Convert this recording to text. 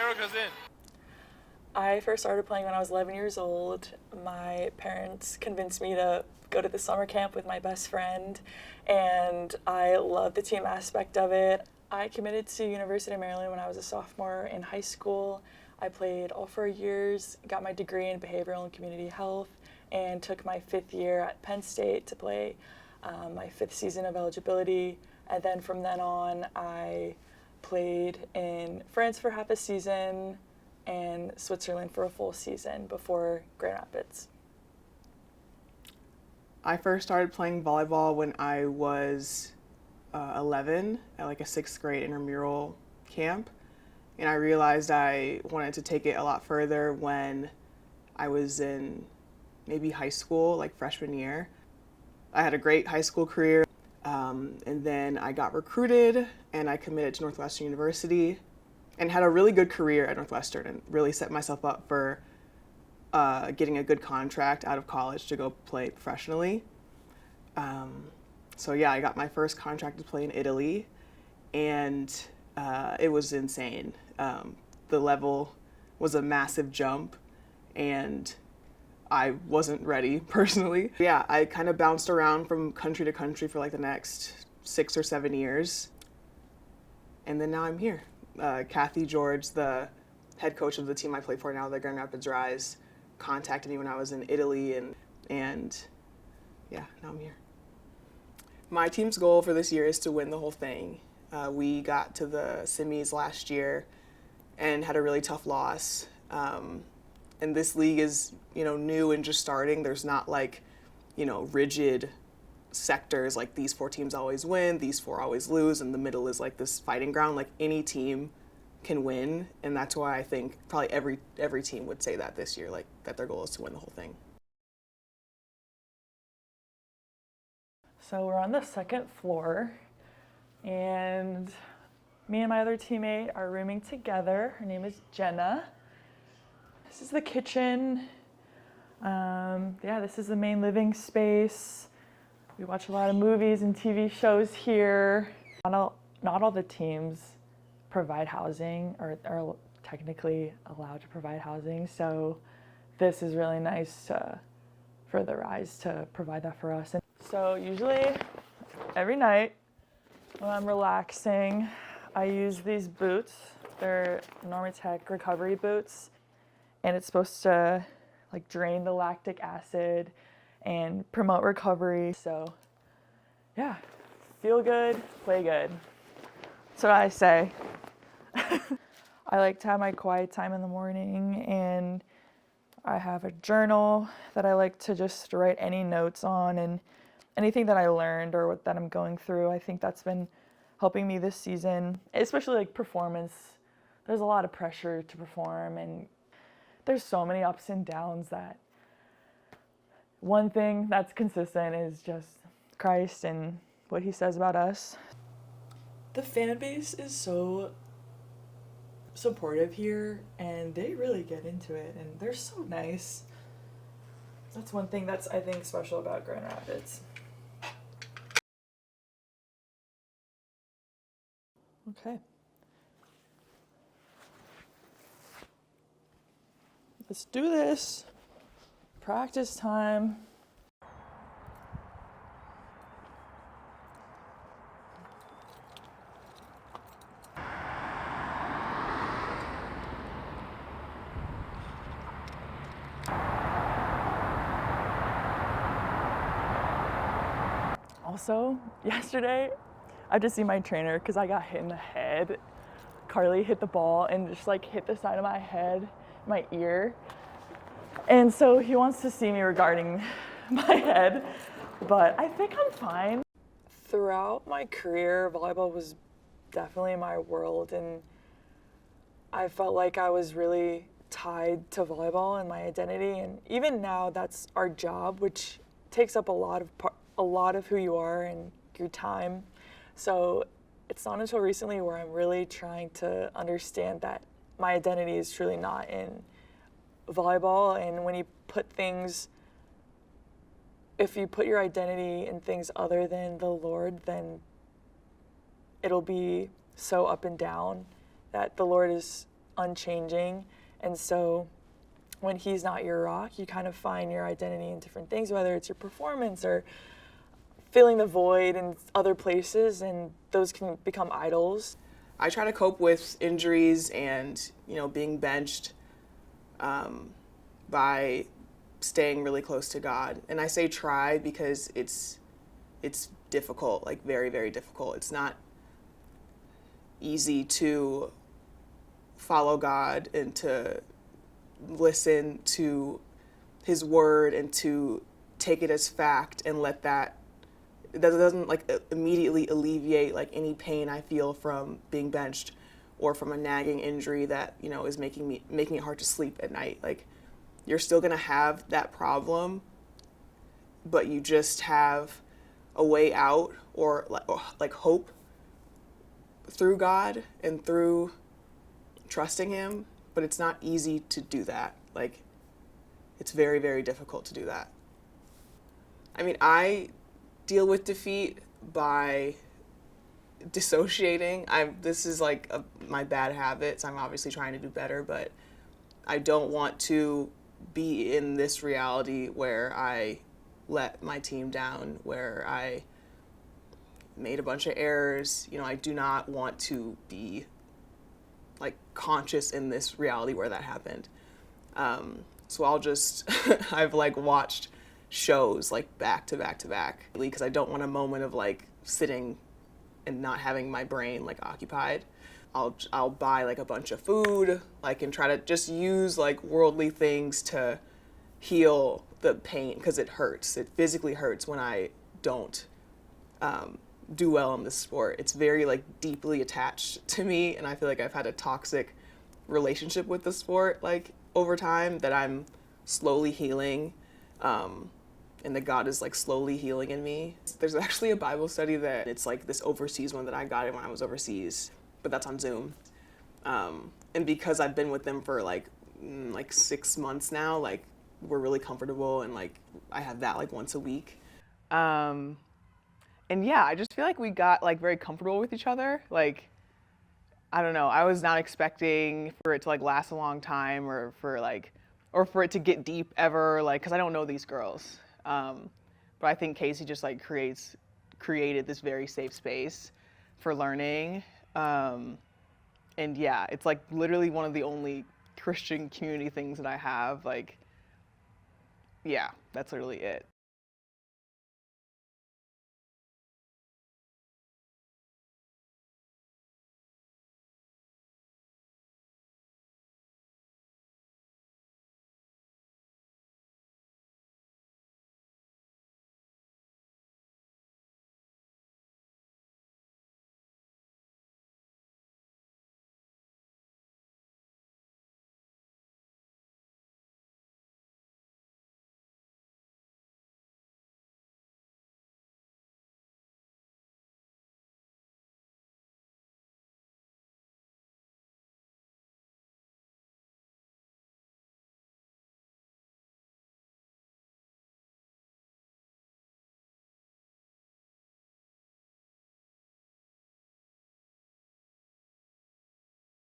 Erica's in. I first started playing when I was 11 years old. My parents convinced me to go to the summer camp with my best friend, and I loved the team aspect of it. I committed to University of Maryland when I was a sophomore in high school. I played all 4 years, got my degree in behavioral and community health, and took my 5th year at Penn State to play my 5th season of eligibility. And then from then on, I played in France for half a season and Switzerland for a full season before Grand Rapids. I first started playing volleyball when I was 11 at like a 6th grade intramural camp. And I realized I wanted to take it a lot further when I was in maybe high school, like freshman year. I had a great high school career, and then I got recruited and I committed to Northwestern University and had a really good career at Northwestern and really set myself up for getting a good contract out of college to go play professionally. So yeah, I got my first contract to play in Italy, and it was insane. The level was a massive jump, and I wasn't ready personally. Yeah, I kind of bounced around from country to country for like the next 6 or 7 years, and then now I'm here. Kathy George, the head coach of the team I play for now, the Grand Rapids Rise, contacted me when I was in Italy, and yeah, now I'm here. My team's goal for this year is to win the whole thing. We got to the semis last year and had a really tough loss. And this league is, new and just starting. There's not like, rigid sectors like these 4 teams always win, these 4 always lose, and the middle is like this fighting ground. Like any team can win, and that's why I think probably every team would say that this year, like that their goal is to win the whole thing. So we're on the 2nd floor, and me and my other teammate are rooming together. Her name is Jenna. This is the kitchen. This is the main living space. We watch a lot of movies and TV shows here. Not all the teams provide housing or are technically allowed to provide housing, so this is really nice for the Rise to provide that for us. And so usually every night when I'm relaxing, I use these boots. They're Normatec recovery boots, and it's supposed to like drain the lactic acid and promote recovery. So yeah, feel good, play good. That's what I say. I like to have my quiet time in the morning, and I have a journal that I like to just write any notes on and anything that I learned or that I'm going through. I think that's been helping me this season, especially like performance. There's a lot of pressure to perform, and there's so many ups and downs that one thing that's consistent is just Christ and what he says about us. The fan base is so supportive here, and they really get into it, and they're so nice. That's one thing that's, I think, special about Grand Rapids. Okay. Let's do this. Practice time. Also, yesterday, I just see my trainer because I got hit in the head. Carly hit the ball and just like hit the side of my head, my ear. And so he wants to see me regarding my head, but I think I'm fine. Throughout my career, volleyball was definitely my world, and I felt like I was really tied to volleyball and my identity. And even now, that's our job, which takes up a lot of who you are and your time. So it's not until recently where I'm really trying to understand that my identity is truly not in volleyball. And when you put things, if you put your identity in things other than the Lord, then it'll be so up and down that the Lord is unchanging. And so when he's not your rock, you kind of find your identity in different things, whether it's your performance or filling the void in other places, and those can become idols. I try to cope with injuries and, being benched by staying really close to God. And I say try because it's difficult, like very, very difficult. It's not easy to follow God and to listen to his word and to take it as fact and let that doesn't like immediately alleviate like any pain I feel from being benched or from a nagging injury that is making it hard to sleep at night. Like, you're still gonna have that problem, but you just have a way out or like hope through God and through trusting him. But it's not easy to do that. Like, it's very, very difficult to do that. I mean, I deal with defeat by dissociating. This is like my bad habits. I'm obviously trying to do better, but I don't want to be in this reality where I let my team down, where I made a bunch of errors. I do not want to be like conscious in this reality where that happened. So I'll just, I've like watched shows like back to back to back because I don't want a moment of like sitting and not having my brain like occupied. I'll buy like a bunch of food, like, and try to just use like worldly things to heal the pain because it hurts. It physically hurts when I don't do well in this sport. It's very like deeply attached to me, and I feel like I've had a toxic relationship with the sport like over time that I'm slowly healing, and that God is like slowly healing in me. There's actually a Bible study that it's like this overseas one that I got it when I was overseas, but that's on Zoom. And because I've been with them for like 6 months now, like we're really comfortable, and like I have that like once a week. And yeah, I just feel like we got like very comfortable with each other. Like, I don't know, I was not expecting for it to like last a long time or for it to get deep ever, like, because I don't know these girls. But I think Casey just like created this very safe space for learning. And yeah, it's like literally one of the only Christian community things that I have. Like, yeah, that's literally it.